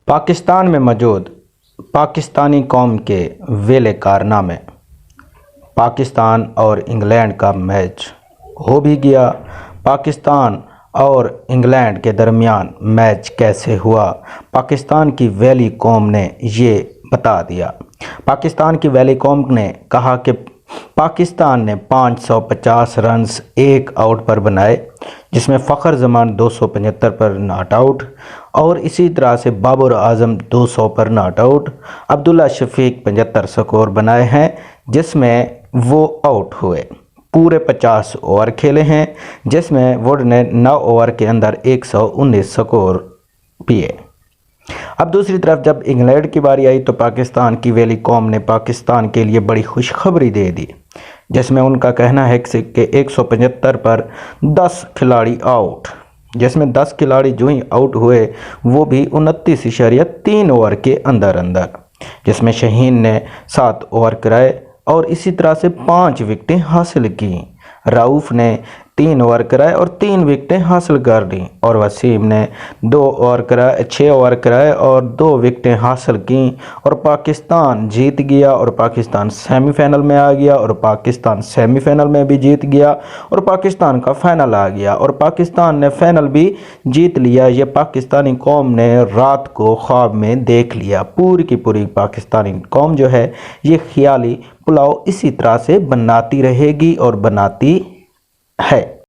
پاکستان میں موجود پاکستانی قوم کے ویلے کارنامے۔ پاکستان اور انگلینڈ کا میچ ہو بھی گیا۔ پاکستان اور انگلینڈ کے درمیان میچ کیسے ہوا، پاکستان کی ویلی قوم نے یہ بتا دیا۔ پاکستان کی ویلی قوم نے کہا کہ پاکستان نے 550 رنز ایک آؤٹ پر بنائے، جس میں فخر زمان 275 پر ناٹ آؤٹ اور اسی طرح سے بابر اعظم 200 پر not out, Abdullah Shafique 75 score بنائے ہیں جس میں وہ آؤٹ ہوئے۔ پورے 50 اوور کھیلے ہیں جس میں ووڈ نے 9 اوور کے اندر 119 سکور پیے۔ اب دوسری طرف جب انگلینڈ کی باری آئی تو پاکستان کی ویلی قوم نے پاکستان کے لیے بڑی خوشخبری دے دی، جس میں ان کا کہنا ہے کہ 175 پر 10 کھلاڑی آؤٹ، جس میں 10 کھلاڑی جو ہی آؤٹ ہوئے وہ بھی 29.3 اوور کے اندر، جس میں شہین نے 7 اوور کرائے اور اسی طرح سے 5 وکٹیں حاصل کی۔ رؤف نے 3 اوور کرائے اور 3 وکٹیں حاصل کر لیں اور وسیم نے 6 اوور کرائے اور 2 وکٹیں حاصل کیں اور پاکستان جیت گیا اور پاکستان سیمی فائنل میں آ گیا اور پاکستان سیمی فائنل میں بھی جیت گیا اور پاکستان کا فائنل آ گیا اور پاکستان نے فائنل بھی جیت لیا۔ یہ پاکستانی قوم نے رات کو خواب میں دیکھ لیا۔ پوری کی پوری پاکستانی قوم جو ہے یہ خیالی پلاؤ اسی طرح سے بناتی رہے گی اور بناتی ہے۔